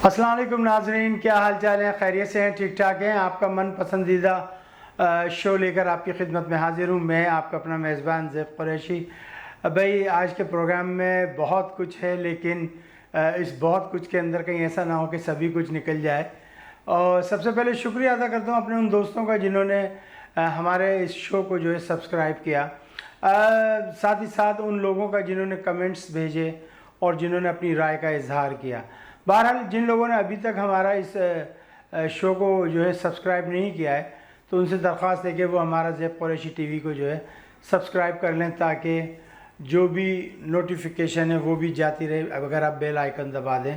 السلام علیکم ناظرین، کیا حال چال ہیں؟ خیریت سے ہیں؟ ٹھیک ٹھاک ہیں؟ آپ کا من پسندیدہ شو لے کر آپ کی خدمت میں حاضر ہوں۔ میں آپ کا اپنا میزبان زیب قریشی۔ بھائی آج کے پروگرام میں بہت کچھ ہے، لیکن اس بہت کچھ کے اندر کہیں ایسا نہ ہو کہ سبھی کچھ نکل جائے۔ اور سب سے پہلے شکریہ ادا کرتا ہوں اپنے ان دوستوں کا جنہوں نے ہمارے اس شو کو جو ہے سبسکرائب کیا، ساتھ ہی ساتھ ان لوگوں کا جنہوں نے کمنٹس بھیجے اور جنہوں نے اپنی رائے کا اظہار کیا۔ بہرحال جن لوگوں نے ابھی تک ہمارا اس شو کو جو ہے سبسکرائب نہیں کیا ہے تو ان سے درخواست ہے کہ وہ ہمارا زیب قریشی ٹی وی کو جو ہے سبسکرائب کر لیں، تاکہ جو بھی نوٹیفیکیشن ہے وہ بھی جاتی رہے۔ اگر آپ بیل آئیکن دبا دیں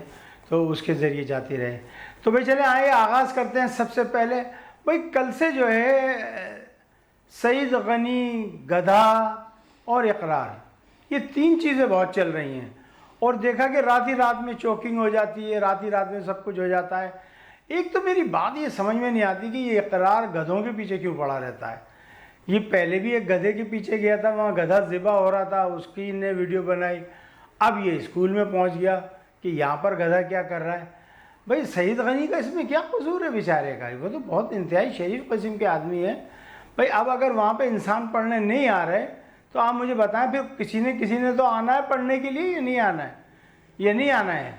تو اس کے ذریعے جاتی رہے۔ تو بھائی چلیں آئے آغاز کرتے ہیں۔ سب سے پہلے بھائی کل سے جو ہے سعید غنی، گدھا اور اقرار، یہ تین چیزیں بہت چل رہی ہیں، اور دیکھا کہ رات ہی رات میں چوکنگ ہو جاتی ہے، رات ہی رات میں سب کچھ ہو جاتا ہے۔ ایک تو میری بات یہ سمجھ میں نہیں آتی کہ یہ اقرار گدھوں کے پیچھے کیوں پڑا رہتا ہے۔ یہ پہلے بھی ایک گدھے کے پیچھے گیا تھا، وہاں گدھا ذبح ہو رہا تھا، اس کی نے ویڈیو بنائی۔ اب یہ اسکول میں پہنچ گیا کہ یہاں پر گدھا کیا کر رہا ہے۔ بھائی سعید غنی کا اس میں کیا قصور ہے بیچارے کا؟ وہ تو بہت انتہائی شریف قسم کے آدمی ہے۔ بھائی اب اگر وہاں پہ انسان پڑھنے نہیں آ رہے تو آپ مجھے بتائیں پھر کسی نے تو آنا ہے پڑھنے کے لیے یا نہیں آنا ہے؟ یہ نہیں آنا ہے۔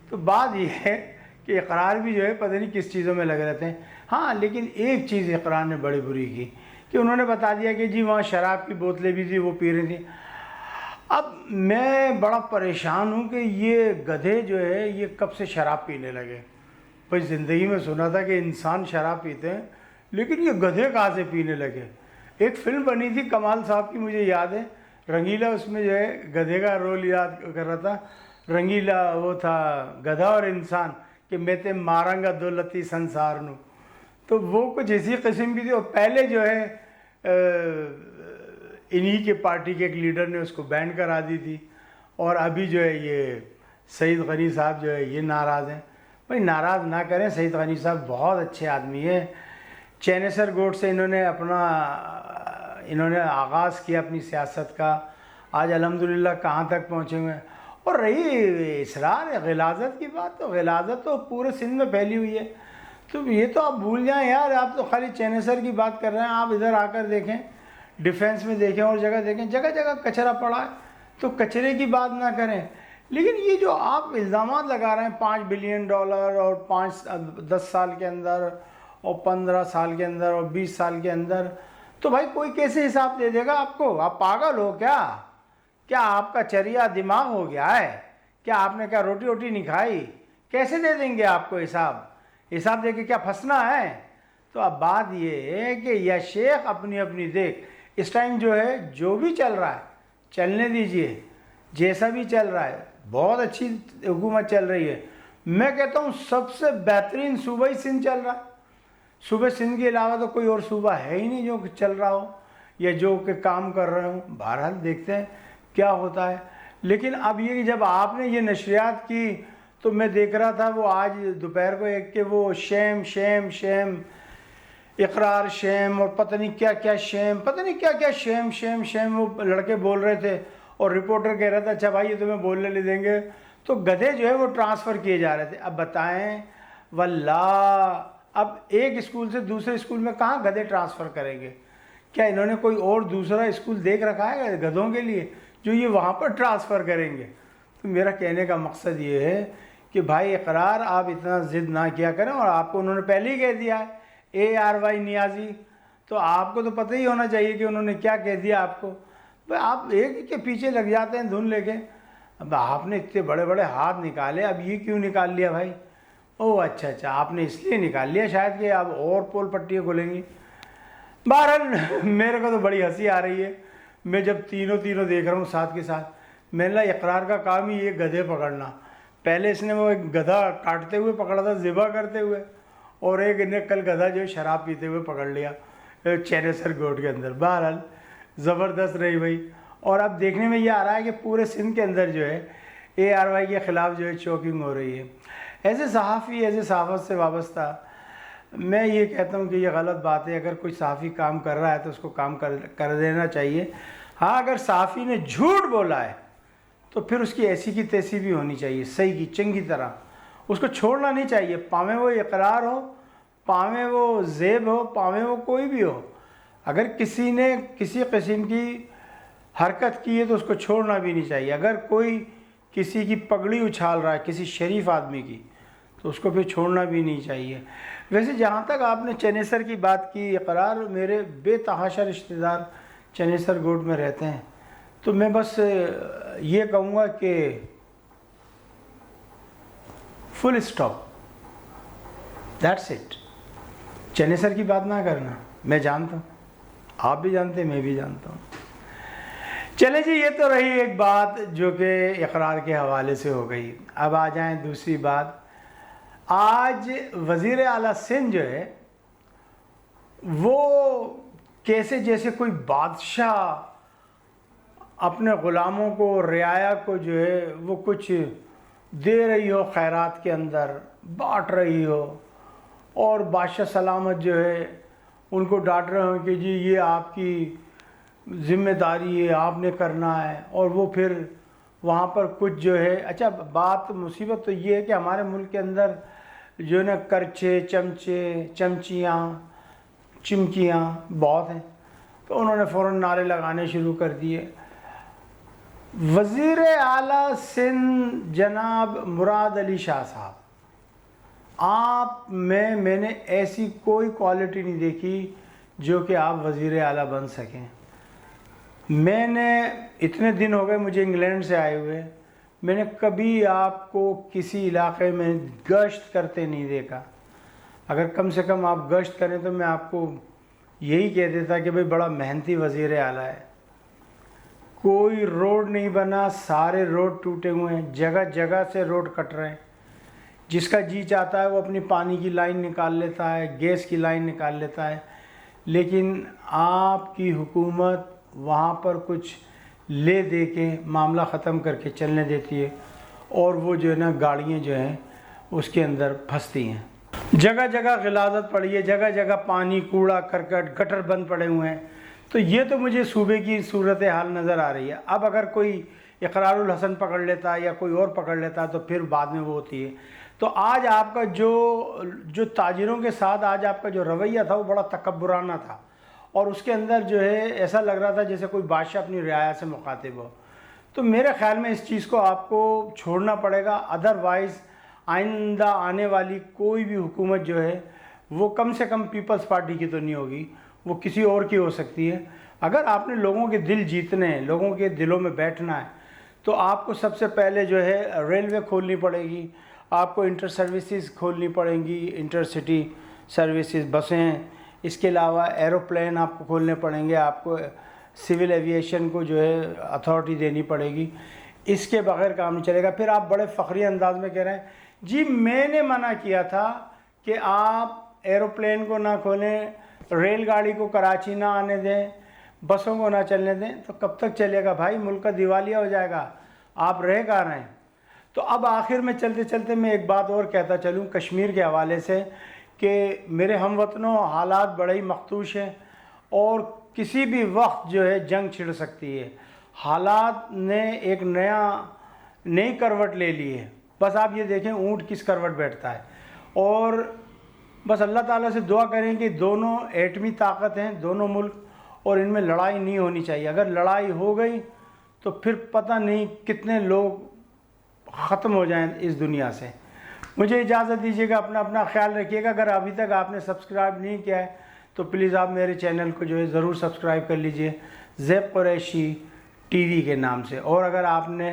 تو بات یہ ہے کہ اقرار بھی جو ہے پتہ نہیں کس چیزوں میں لگے رہتے ہیں۔ ہاں لیکن ایک چیز اقرار نے بڑی بری کی کہ انہوں نے بتا دیا کہ جی وہاں شراب کی بوتلیں بھی تھی، وہ پی رہی تھیں۔ اب میں بڑا پریشان ہوں کہ یہ گدھے جو ہے یہ کب سے شراب پینے لگے؟ بھائی زندگی میں سنا تھا کہ انسان شراب پیتے ہیں، لیکن یہ گدھے کہاں سے پینے لگے؟ ایک فلم بنی تھی کمال صاحب کی، مجھے یاد ہے، رنگیلا، اس میں جو ہے گدھے کا رول یاد کر رہا تھا۔ رنگیلا وہ تھا گدھا اور انسان کہ میں تے مارنگا دولتی سنسار نو، تو وہ کچھ اسی قسم کی تھی۔ اور پہلے جو ہے انہی کے پارٹی کے ایک لیڈر نے اس کو بین کرا دی تھی، اور ابھی جو ہے یہ سعید غنی صاحب جو ہے یہ ناراض ہیں۔ بھائی ناراض نہ کریں، سعید غنی صاحب بہت اچھے آدمی ہیں۔ چینسر گوٹ سے انہوں نے آغاز کیا اپنی سیاست کا، آج الحمدللہ کہاں تک پہنچے ہوئے ہیں۔ اور رہی اصرار غلاظت کی بات، تو غلاظت تو پورے سندھ میں پھیلی ہوئی ہے۔ تو یہ تو آپ بھول جائیں یار، آپ تو خالی چینسر کی بات کر رہے ہیں۔ آپ ادھر آ کر دیکھیں، ڈیفینس میں دیکھیں اور جگہ دیکھیں، جگہ جگہ کچرا پڑا ہے، تو کچرے کی بات نہ کریں۔ لیکن یہ جو آپ الزامات لگا رہے ہیں $5 بلین اور 10 سال کے اندر اور 15 سال کے اندر اور 20 سال کے اندر، تو بھائی کوئی کیسے حساب دے دے گا آپ کو؟ آپ پاگل ہو کیا آپ کا چریا دماغ ہو گیا ہے؟ کیا آپ نے کیا روٹی نہیں کھائی؟ کیسے دے دیں گے آپ کو حساب دے کے کیا پھنسنا ہے؟ تو اب بات یہ ہے کہ یا شیخ اپنی دیکھ، اس ٹائم جو ہے جو بھی چل رہا ہے چلنے دیجئے، جیسا بھی چل رہا ہے، بہت اچھی حکومت چل رہی ہے۔ میں کہتا ہوں سب سے بہترین صوبہ ہی سندھ چل رہا ہے۔ صوبہ سندھ کے علاوہ تو کوئی اور صوبہ ہے ہی نہیں جو چل رہا ہو یا جو کہ کام کر رہے ہوں۔ بہرحال دیکھتے ہیں کیا ہوتا ہے۔ لیکن اب یہ کہ جب آپ نے یہ نشریات کی تو میں دیکھ رہا تھا وہ آج دوپہر کو ایک کہ وہ شیم اقرار شیم اور پتہ نہیں کیا شیم، پتہ نہیں کیا شیم وہ لڑکے بول رہے تھے، اور رپورٹر کہہ رہا تھا اچھا بھائی یہ تمہیں بولنے نہیں دیں گے، تو گدھے جو ہے وہ ٹرانسفر کیے جا رہے تھے۔ اب بتائیں واللہ، اب ایک اسکول سے دوسرے اسکول میں کہاں گدھے ٹرانسفر کریں گے؟ کیا انہوں نے کوئی اور دوسرا اسکول دیکھ رکھا ہے گدھوں کے لیے جو یہ وہاں پر ٹرانسفر کریں گے؟ تو میرا کہنے کا مقصد یہ ہے کہ بھائی اقرار آپ اتنا ضد نہ کیا کریں، اور آپ کو انہوں نے پہلے ہی کہہ دیا ہے ARY نیازی، تو آپ کو تو پتہ ہی ہونا چاہیے کہ انہوں نے کیا کہہ دیا آپ کو۔ بھائی آپ ایک کے پیچھے لگ جاتے ہیں دھن لے کے۔ اب آپ نے اتنے بڑے بڑے ہاتھ نکالے، اب یہ کیوں نکال لیا بھائی؟ اوہ اچھا آپ نے اس لیے نکال لیا شاید کہ اب اور پول پٹیاں کھلیں گی۔ بہرحال میرے کو تو بڑی ہنسی آ رہی ہے، میں جب تینوں دیکھ رہا ہوں ساتھ کے ساتھ۔ میں نے اقرار کا کام ہی یہ گدھے پکڑنا، پہلے اس نے وہ ایک گدھا کاٹتے ہوئے پکڑا تھا ذبح کرتے ہوئے، اور ایک نے کل گدھا جو ہے شراب پیتے ہوئے پکڑ لیا چینسر گوٹ کے اندر۔ بہرحال زبردست رہی بھائی۔ اور اب دیکھنے میں یہ آ رہا ہے کہ پورے سندھ کے اندر جو ہے ARY کے خلاف جو ہے چوکنگ ہو رہی ہے۔ ایسے صحافی، ایسے صحافت سے وابستہ، میں یہ کہتا ہوں کہ یہ غلط بات ہے۔ اگر کوئی صحافی کام کر رہا ہے تو اس کو کام کر دینا چاہیے۔ ہاں اگر صحافی نے جھوٹ بولا ہے تو پھر اس کی ایسی کی تیسی بھی ہونی چاہیے، صحیح کی چنگی طرح، اس کو چھوڑنا نہیں چاہیے، پاویں وہ اقرار ہو، پاویں وہ زیب ہو، پاویں وہ کوئی بھی ہو، اگر کسی نے کسی قسم کی حرکت کی ہے تو اس کو چھوڑنا بھی نہیں چاہیے۔ اگر کوئی کسی کی پگڑی اچھال رہا ہے کسی شریف آدمی کی تو اس کو پھر چھوڑنا بھی نہیں چاہیے۔ ویسے جہاں تک آپ نے چنیسر کی بات کی، اقرار میرے بے تحاشا رشتہ دار چنیسر گوٹ میں رہتے ہیں، تو میں بس یہ کہوں گا کہ full stop, that's it, Chanesar کی بات نہ کرنا۔ میں جانتا ہوں، آپ بھی جانتے ہیں، میں بھی جانتا ہوں۔ چلے جی، یہ تو رہی ایک بات جو کہ اقرار کے حوالے سے ہو گئی۔ اب آ جائیں دوسری بات۔ آج وزیر اعلیٰ سندھ جو ہے وہ کیسے جیسے کوئی بادشاہ اپنے غلاموں کو، رعایا کو جو ہے وہ کچھ دے رہی ہو، خیرات کے اندر بانٹ رہی ہو، اور بادشاہ سلامت جو ہے ان کو ڈانٹ رہے ہوں کہ جی یہ آپ کی ذمہ داری ہے، آپ نے کرنا ہے، اور وہ پھر وہاں پر کچھ جو ہے۔ اچھا، بات مصیبت تو یہ ہے کہ ہمارے ملک کے اندر جو ہے نا کرچے، چمچے، چمچیاں، چمکیاں بہت ہیں، تو انہوں نے فوراً نعرے لگانے شروع کر دیے۔ وزیر اعلیٰ سندھ جناب مراد علی شاہ صاحب، آپ میں نے ایسی کوئی کوالٹی نہیں دیکھی جو کہ آپ وزیر اعلیٰ بن سکیں۔ میں نے اتنے دن ہو گئے مجھے انگلینڈ سے آئے ہوئے، میں نے کبھی آپ کو کسی علاقے میں گشت کرتے نہیں دیکھا۔ اگر کم سے کم آپ گشت کریں تو میں آپ کو یہی کہہ دیتا کہ بھئی بڑا محنتی وزیر اعلیٰ ہے۔ کوئی روڈ نہیں بنا، سارے روڈ ٹوٹے ہوئے ہیں، جگہ جگہ سے روڈ کٹ رہے ہیں۔ جس کا جی چاہتا ہے وہ اپنی پانی کی لائن نکال لیتا ہے، گیس کی لائن نکال لیتا ہے، لیکن آپ کی حکومت وہاں پر کچھ لے دے کے معاملہ ختم کر کے چلنے دیتی ہے، اور وہ جو ہے نا گاڑیاں جو ہیں اس کے اندر پھنستی ہیں۔ جگہ جگہ غلاظت پڑی ہے، جگہ جگہ پانی، کوڑا کرکٹ، گٹر بند پڑے ہوئے ہیں۔ تو یہ تو مجھے صوبے کی صورتحال نظر آ رہی ہے۔ اب اگر کوئی اقرار الحسن پکڑ لیتا ہے یا کوئی اور پکڑ لیتا ہے تو پھر بعد میں وہ ہوتی ہے۔ تو آج آپ کا جو تاجروں کے ساتھ آج آپ کا جو رویہ تھا وہ بڑا تکبرانہ تھا، اور اس کے اندر جو ہے ایسا لگ رہا تھا جیسے کوئی بادشاہ اپنی رعایا سے مخاطب ہو۔ تو میرے خیال میں اس چیز کو آپ کو چھوڑنا پڑے گا، ادروائز آئندہ آنے والی کوئی بھی حکومت جو ہے وہ کم سے کم پیپلز پارٹی کی تو نہیں ہوگی، وہ کسی اور کی ہو سکتی ہے۔ اگر آپ نے لوگوں کے دل جیتنے ہیں، لوگوں کے دلوں میں بیٹھنا ہے، تو آپ کو سب سے پہلے جو ہے ریلوے کھولنی پڑے گی، آپ کو انٹر سروسز کھولنی پڑیں گی، انٹر سٹی سروسز، بسیں، اس کے علاوہ ایروپلین آپ کو کھولنے پڑیں گے، آپ کو سول ایویشن کو جو ہے اتھارٹی دینی پڑے گی۔ اس کے بغیر کام نہیں چلے گا۔ پھر آپ بڑے فخری انداز میں کہہ رہے ہیں جی میں نے منع کیا تھا کہ آپ ایروپلین کو نہ کھولیں، ریل گاڑی کو کراچی نہ آنے دیں، بسوں کو نہ چلنے دیں۔ تو کب تک چلے گا بھائی؟ ملک کا دیوالیہ ہو جائے گا، آپ رہ کہاں رہے ہیں؟ تو اب آخر میں چلتے چلتے میں ایک بات اور کہتا چلوں کشمیر کے حوالے سے، کہ میرے ہم وطنوں حالات بڑے ہی مخدوش ہیں، اور کسی بھی وقت جو ہے جنگ چھڑ سکتی ہے۔ حالات نے ایک نئی کروٹ لے لی ہے۔ بس آپ یہ دیکھیں اونٹ کس کروٹ بیٹھتا ہے، اور بس اللہ تعالیٰ سے دعا کریں کہ دونوں ایٹمی طاقت ہیں دونوں ملک، اور ان میں لڑائی نہیں ہونی چاہیے۔ اگر لڑائی ہو گئی تو پھر پتہ نہیں کتنے لوگ ختم ہو جائیں اس دنیا سے۔ مجھے اجازت دیجیے گا، اپنا خیال رکھیے گا۔ اگر ابھی تک آپ نے سبسکرائب نہیں کیا ہے تو پلیز آپ میرے چینل کو جو ہے ضرور سبسکرائب کر لیجئے، زیب قریشی ٹی وی کے نام سے، اور اگر آپ نے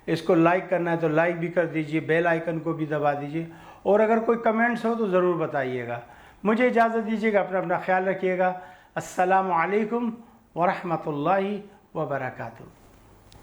اس کو لائک کرنا ہے تو لائک بھی کر دیجئے، بیل آئیکن کو بھی دبا دیجئے، اور اگر کوئی کمنٹس ہو تو ضرور بتائیے گا۔ مجھے اجازت دیجیے گا، اپنا خیال رکھیے گا۔ السلام علیکم ورحمۃ اللہ وبرکاتہ۔